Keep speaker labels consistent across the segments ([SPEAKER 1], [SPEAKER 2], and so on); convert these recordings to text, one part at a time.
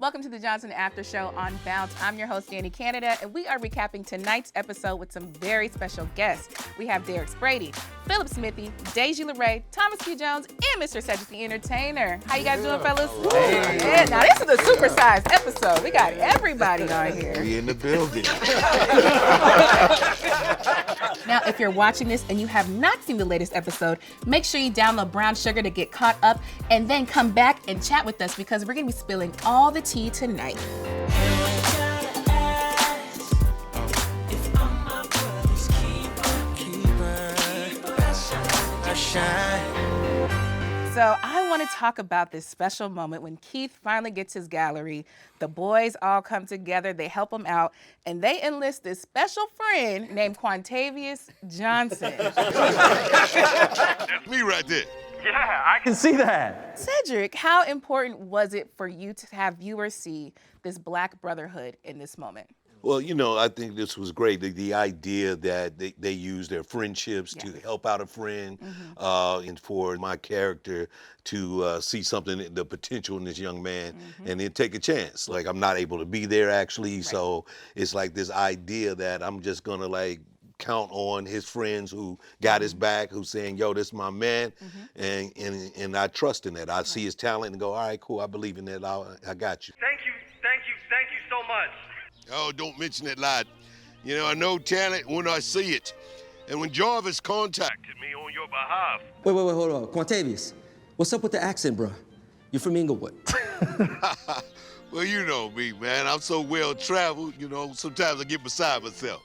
[SPEAKER 1] Welcome to the Johnson After Show on Bounce. I'm your host, Dani Canada, and we are recapping tonight's episode with some very special guests. We have Derek Brady, Philip Smithy, Deji LeRae, Thomas Q. Jones, and Mr. Cedric the Entertainer. How you guys doing, fellas?
[SPEAKER 2] Hey.
[SPEAKER 1] Yeah, now this is a supersized episode. We got everybody on here.
[SPEAKER 2] We in the building.
[SPEAKER 1] Now, if you're watching this and you have not seen the latest episode, make sure you download Brown Sugar to get caught up and then come back and chat with us because we're going to be spilling all the tea tonight. So I want to talk about this special moment when Keith finally gets his gallery. The boys all come together, they help him out, and they enlist this special friend named Quantavious Johnson.
[SPEAKER 3] That's me right there.
[SPEAKER 4] Yeah, I can see that.
[SPEAKER 1] Cedric, how important was it for you to have viewers see this Black Brotherhood in this moment?
[SPEAKER 3] Well, you know, I think this was great. The idea that they use their friendships to help out a friend, and for my character to see something, the potential in this young man, and then take a chance. Like, I'm not able to be there actually, so it's like this idea that I'm just gonna like count on his friends who got his back, who's saying, yo, this is my man, and I trust in that. I see his talent and go, all right, cool, I believe in that, I got you.
[SPEAKER 4] Thank you so much.
[SPEAKER 3] Oh, don't mention it, lad. You know, I know talent when I see it. And when Jarvis contacted me on your behalf.
[SPEAKER 5] Wait, hold on. Quantavious, what's up with the accent, bro? You're from Inglewood.
[SPEAKER 3] Well, you know me, man. I'm so well-traveled, you know, sometimes I get beside myself.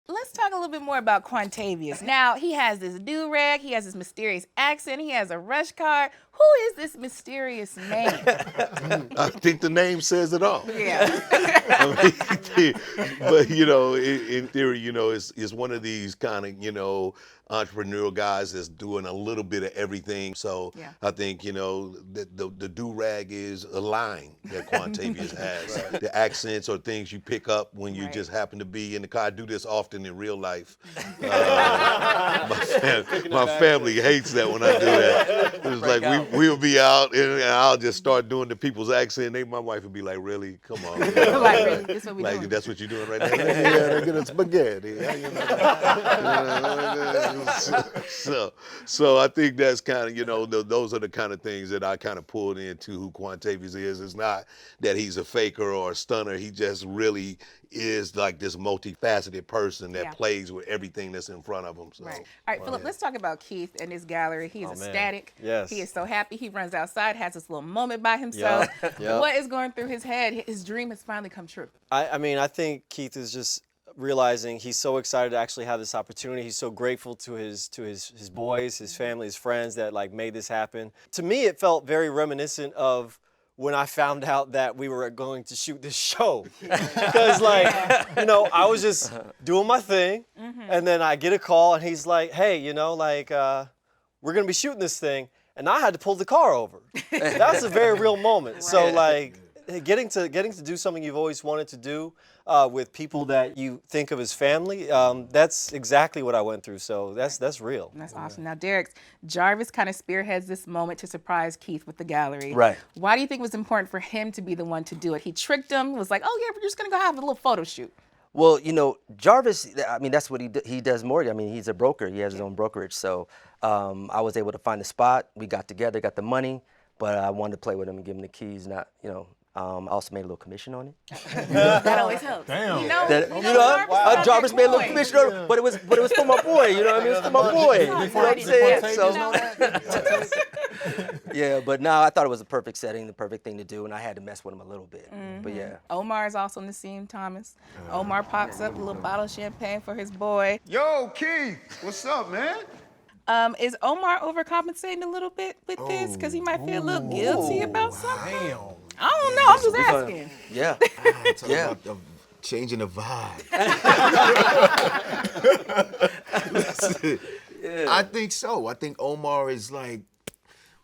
[SPEAKER 1] Let's talk a little bit more about Quantavious. Now, he has this do-rag, he has this mysterious accent, he has a rush card. Who is this mysterious man?
[SPEAKER 3] I think the name says it all.
[SPEAKER 1] Yeah.
[SPEAKER 3] I mean, but, you know, in theory, you know, it's one of these kind of, you know, entrepreneurial guys that's doing a little bit of everything. So I think, you know, the do-rag is a line that Quantavious has. Right. The accents or things you pick up when you just happen to be in the car. I do this often in real life. My family hates that when I do that. It's like we'll be out and I'll just start doing the people's accent. My wife would be like, really? Come on.
[SPEAKER 1] Like, really? This what we
[SPEAKER 3] like,
[SPEAKER 1] doing?
[SPEAKER 3] That's what you're doing right now? Yeah, they get a spaghetti. So I think that's kind of, you know, those are the kind of things that I kind of pulled into who Quantavious is. It's not that he's a faker or a stunner. He just really is like this multifaceted person that plays with everything that's in front of him. So.
[SPEAKER 1] Right. All right, Philip, let's talk about Keith and his gallery. He is ecstatic.
[SPEAKER 4] Yes.
[SPEAKER 1] He is so happy. He runs outside, has this little moment by himself. What is going through his head? His dream has finally come true.
[SPEAKER 6] I mean, I think Keith is just realizing he's so excited to actually have this opportunity. He's so grateful to his boys, his family, his friends that like made this happen. To me, it felt very reminiscent of when I found out that we were going to shoot this show. Because like, you know, I was just doing my thing and then I get a call and he's like, hey, you know, like, we're gonna be shooting this thing. And I had to pull the car over. That's a very real moment. Right. So like, getting to do something you've always wanted to do with people that you think of as family, that's exactly what I went through. So that's real.
[SPEAKER 1] That's awesome. Now, Derek, Jarvis kind of spearheads this moment to surprise Keith with the gallery.
[SPEAKER 5] Right.
[SPEAKER 1] Why do you think it was important for him to be the one to do it? He tricked him, was like, oh yeah, we're just gonna go have a little photo shoot.
[SPEAKER 5] Well, you know, Jarvis, I mean, that's what he does more. I mean, he's a broker. He has his own brokerage. So I was able to find a spot. We got together, got the money, but I wanted to play with him and give him the keys, not, you know. I also made a little commission on it.
[SPEAKER 1] That always helps.
[SPEAKER 3] Damn.
[SPEAKER 1] You know,
[SPEAKER 5] Jarvis made a little commission on it, but it was for my boy. You know what I mean? It's for my boy. You know what I'm saying? So, yeah, but now I thought it was a perfect setting, the perfect thing to do, and I had to mess with him a little bit. But yeah.
[SPEAKER 1] Omar is also on the scene, Thomas. Omar pops up, a little bottle of champagne for his boy.
[SPEAKER 2] Yo, Keith, what's up, man?
[SPEAKER 1] Is Omar overcompensating a little bit with this? Because he might feel a little guilty about something.
[SPEAKER 2] Damn.
[SPEAKER 1] I don't know, I'm just asking.
[SPEAKER 5] Yeah.
[SPEAKER 2] Yeah. Changing the vibe. I think so. I think Omar is like,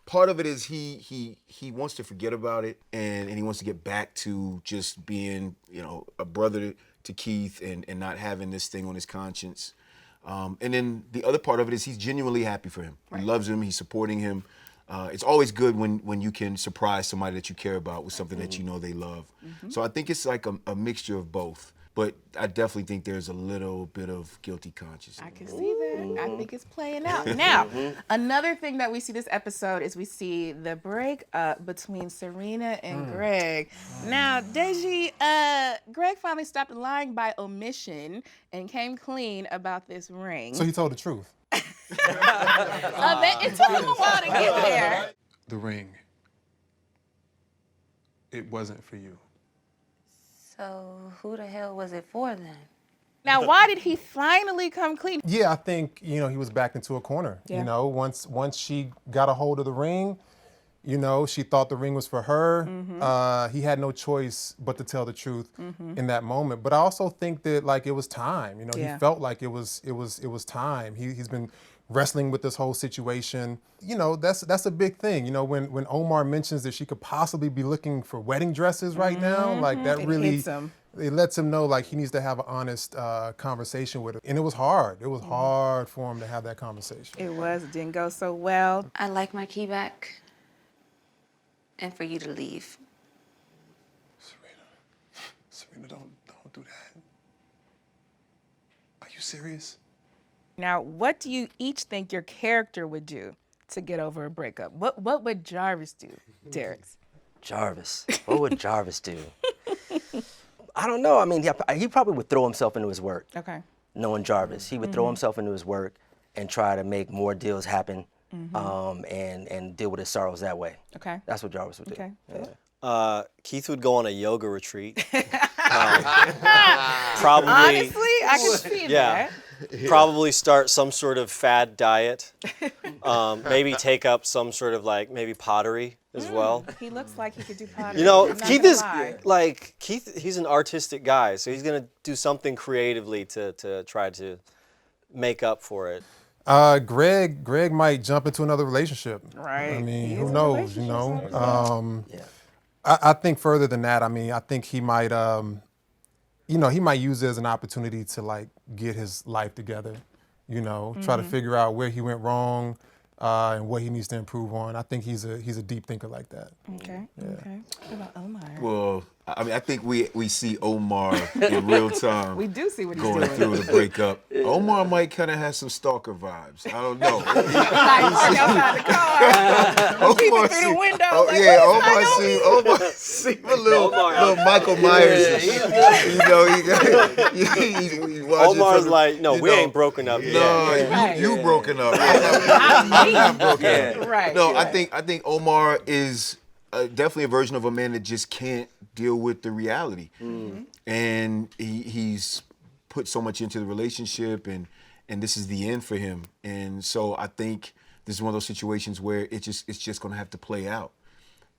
[SPEAKER 2] part of it is he wants to forget about it and he wants to get back to just being, you know, a brother to Keith and not having this thing on his conscience. And then the other part of it is he's genuinely happy for him. Right. He loves him, he's supporting him. it's always good when you can surprise somebody that you care about with something that you know they love. So I think it's like a mixture of both. But I definitely think there's a little bit of guilty conscience.
[SPEAKER 1] I can see that. I think it's playing out. Now, another thing that we see this episode is we see the breakup between Serena and Greg. Now, Deji, Greg finally stopped lying by omission and came clean about this ring.
[SPEAKER 7] So he told the truth.
[SPEAKER 1] It took him a while to get there.
[SPEAKER 7] The ring. It wasn't for you.
[SPEAKER 8] So who the hell was it for then?
[SPEAKER 1] Now, why did he finally come clean?
[SPEAKER 7] Yeah, I think, he was backed into a corner.
[SPEAKER 1] Yeah.
[SPEAKER 7] Once she got a hold of the ring, she thought the ring was for her. He had no choice but to tell the truth in that moment. But I also think that it was time. He felt like it was time. He's been wrestling with this whole situation. That's a big thing. When Omar mentions that she could possibly be looking for wedding dresses right now, that really
[SPEAKER 1] hits him.
[SPEAKER 7] It lets him know he needs to have an honest conversation with her. And it was hard. It was hard for him to have that conversation.
[SPEAKER 1] It was. It didn't go so well.
[SPEAKER 8] I'd like my key back and for you to leave.
[SPEAKER 7] Serena, don't do that. Are you serious?
[SPEAKER 1] Now, what do you each think your character would do to get over a breakup? What would Jarvis do, Derek?
[SPEAKER 5] Jarvis. What would Jarvis do? I don't know. I mean, he probably would throw himself into his work.
[SPEAKER 1] Okay.
[SPEAKER 5] Knowing Jarvis, he would throw himself into his work and try to make more deals happen, and deal with his sorrows that way.
[SPEAKER 1] Okay.
[SPEAKER 5] That's what Jarvis would do.
[SPEAKER 1] Okay.
[SPEAKER 5] Yeah.
[SPEAKER 6] Keith would go on a yoga retreat. Probably.
[SPEAKER 1] Honestly, I can see that.
[SPEAKER 6] Probably start some sort of fad diet. Maybe take up some sort of maybe pottery as well.
[SPEAKER 1] He looks like he could do pottery. I'm not
[SPEAKER 6] Keith
[SPEAKER 1] gonna
[SPEAKER 6] is
[SPEAKER 1] lie.
[SPEAKER 6] he's an artistic guy, so he's gonna do something creatively to try to make up for it.
[SPEAKER 7] Greg might jump into another relationship.
[SPEAKER 1] Right.
[SPEAKER 7] I mean,
[SPEAKER 1] He
[SPEAKER 7] who
[SPEAKER 1] is in
[SPEAKER 7] knows,
[SPEAKER 1] relationships,
[SPEAKER 7] I think further than that, I think he might, he might use it as an opportunity to get his life together, try to figure out where he went wrong and what he needs to improve on. I think he's a deep thinker like that.
[SPEAKER 1] Okay. Okay. What about Omar?
[SPEAKER 2] Well, I think we see Omar in real time.
[SPEAKER 1] We do see what he's
[SPEAKER 2] going
[SPEAKER 1] doing.
[SPEAKER 2] through the breakup. Omar might kind of have some stalker vibes. I don't know.
[SPEAKER 1] Like outside the car, peeping through the window.
[SPEAKER 2] Omar seems a little Michael Myers. He watches
[SPEAKER 6] Omar's
[SPEAKER 2] from,
[SPEAKER 6] like, no, we ain't broken up yet.
[SPEAKER 2] No, you broken up. I'm not broken up.
[SPEAKER 1] Right.
[SPEAKER 2] No,
[SPEAKER 1] right.
[SPEAKER 2] I think Omar is definitely a version of a man that just can't deal with the reality, and he's put so much into the relationship, and this is the end for him. And so I think this is one of those situations where it's just going to have to play out,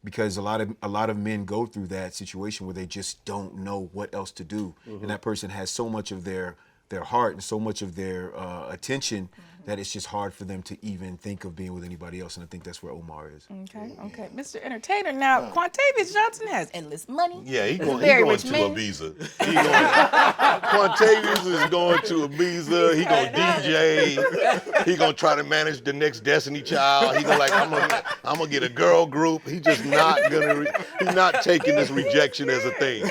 [SPEAKER 2] because a lot of men go through that situation where they just don't know what else to do, and that person has so much of their heart and so much of their attention that it's just hard for them to even think of being with anybody else. And I think that's where Omar is.
[SPEAKER 1] Okay. Mr. Entertainer, now, Quantavious Johnson has endless money.
[SPEAKER 3] Yeah, he's going
[SPEAKER 1] very
[SPEAKER 3] to
[SPEAKER 1] rich man.
[SPEAKER 3] Ibiza. Quantavious is going to Ibiza. He going to DJ. He going to try to manage the next Destiny Child. He going I'm going to get a girl group. He's just not he's not taking this rejection as a thing.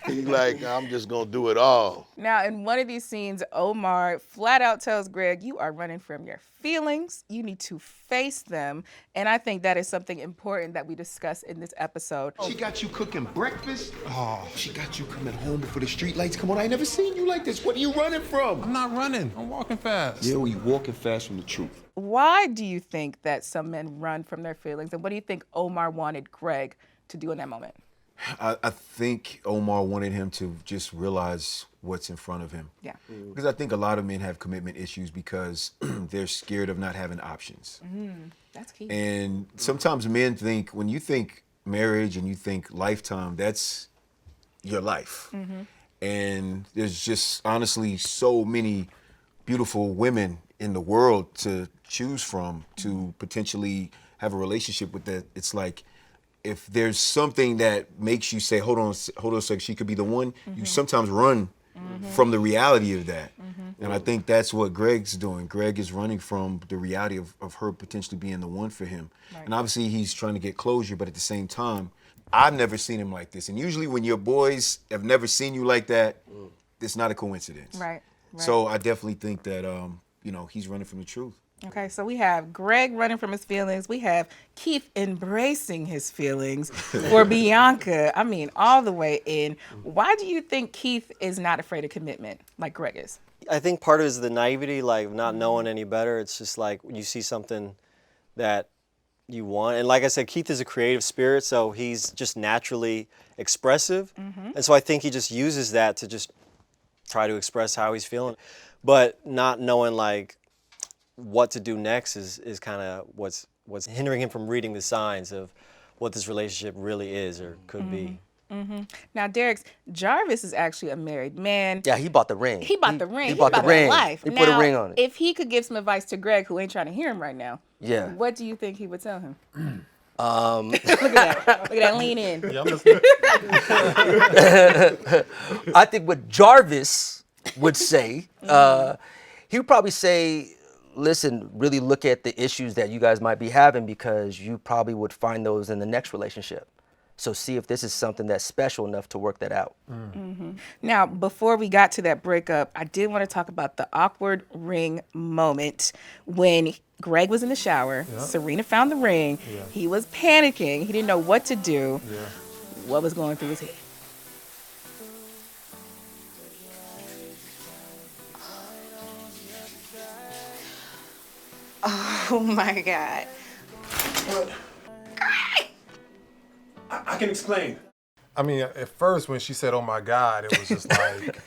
[SPEAKER 3] He's like, I'm just going to do it all.
[SPEAKER 1] Now, in one of these scenes, Omar flat out tells Greg, you are running from your feelings. You need to face them. And I think that is something important that we discuss in this episode.
[SPEAKER 2] She got you cooking breakfast. Oh, she got you coming home before the street lights come on. I ain't never seen you like this. What are you running from?
[SPEAKER 7] I'm not running. I'm walking fast.
[SPEAKER 2] Yeah, we walking fast from the truth.
[SPEAKER 1] Why do you think that some men run from their feelings? And what do you think Omar wanted Greg to do in that moment?
[SPEAKER 2] I think Omar wanted him to just realize what's in front of him.
[SPEAKER 1] Yeah.
[SPEAKER 2] Because I think a lot of men have commitment issues because they're scared of not having options.
[SPEAKER 1] That's key.
[SPEAKER 2] And sometimes men think, when you think marriage and you think lifetime, that's your life. And there's just honestly so many beautiful women in the world to choose from to potentially have a relationship with. That it's like, if there's something that makes you say, hold on a second, she could be the one, you sometimes run from the reality of that. And I think that's what Greg's doing. Greg is running from the reality of her potentially being the one for him. Right. And obviously he's trying to get closure, but at the same time, I've never seen him like this. And usually when your boys have never seen you like that, it's not a coincidence.
[SPEAKER 1] Right.
[SPEAKER 2] So I definitely think that, he's running from the truth.
[SPEAKER 1] Okay, so we have Greg running from his feelings. We have Keith embracing his feelings for Bianca. I mean, all the way in. Why do you think Keith is not afraid of commitment like Greg is?
[SPEAKER 6] I think part of it is the naivety, like not knowing any better. It's just like when you see something that you want. And like I said, Keith is a creative spirit, so he's just naturally expressive. And so I think he just uses that to just try to express how he's feeling. But not knowing like what to do next is kind of what's hindering him from reading the signs of what this relationship really is or could be.
[SPEAKER 1] Now, Derek, Jarvis is actually a married man.
[SPEAKER 5] Yeah, he bought the ring.
[SPEAKER 1] He bought the ring.
[SPEAKER 5] He bought the ring.
[SPEAKER 1] Life.
[SPEAKER 5] He
[SPEAKER 1] now,
[SPEAKER 5] put a ring on it.
[SPEAKER 1] If he could give some advice to Greg, who ain't trying to hear him right now,
[SPEAKER 5] Yeah.
[SPEAKER 1] what do you think he would tell him?
[SPEAKER 5] Look
[SPEAKER 1] Look at that. Lean in.
[SPEAKER 7] Yeah, I'm listening.
[SPEAKER 5] I think what Jarvis would say, he would probably say, listen, really look at the issues that you guys might be having because you probably would find those in the next relationship. So see if this is something that's special enough to work that out.
[SPEAKER 1] Now, before we got to that breakup, I did want to talk about the awkward ring moment when Greg was in the shower. Yeah. Serena found the ring. Yeah. He was panicking. He didn't know what to do. Yeah. What was going through his head?
[SPEAKER 8] Oh my God.
[SPEAKER 7] I can explain. I mean, at first when she said, "Oh my God," it was just like,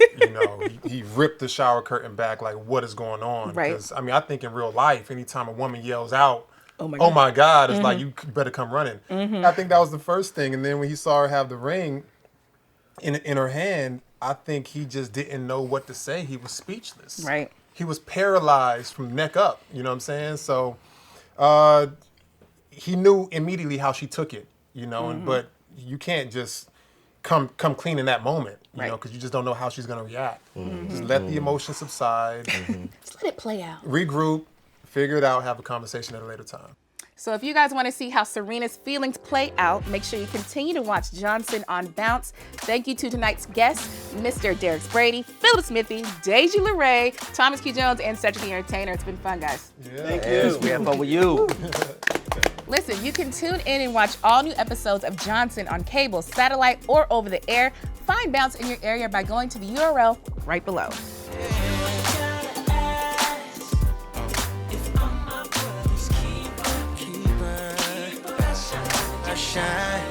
[SPEAKER 7] he ripped the shower curtain back. Like, what is going on?
[SPEAKER 1] Right.
[SPEAKER 7] Because I mean, I think in real life, anytime a woman yells out,
[SPEAKER 1] "Oh my God,"
[SPEAKER 7] it's like you better come running. I think that was the first thing. And then when he saw her have the ring in her hand, I think he just didn't know what to say. He was speechless.
[SPEAKER 1] Right.
[SPEAKER 7] He was paralyzed from neck up. You know what I'm saying? So he knew immediately how she took it. But you can't just come clean in that moment, because you just don't know how she's going to react. Just let the emotion subside.
[SPEAKER 1] Just let it play out.
[SPEAKER 7] Regroup, figure it out, have a conversation at a later time.
[SPEAKER 1] So if you guys want to see how Serena's feelings play out, make sure you continue to watch Johnson on Bounce. Thank you to tonight's guests, Mr. Derek Brady, Philip Smithy, Deji LeRae, Thomas Q. Jones, and Cedric the Entertainer. It's been fun, guys.
[SPEAKER 7] Yeah.
[SPEAKER 6] Thank you.
[SPEAKER 5] Yes, we have fun with you.
[SPEAKER 1] Listen, you can tune in and watch all new episodes of Johnson on cable, satellite, or over the air. Find Bounce in your area by going to the URL right below.
[SPEAKER 9] Shine.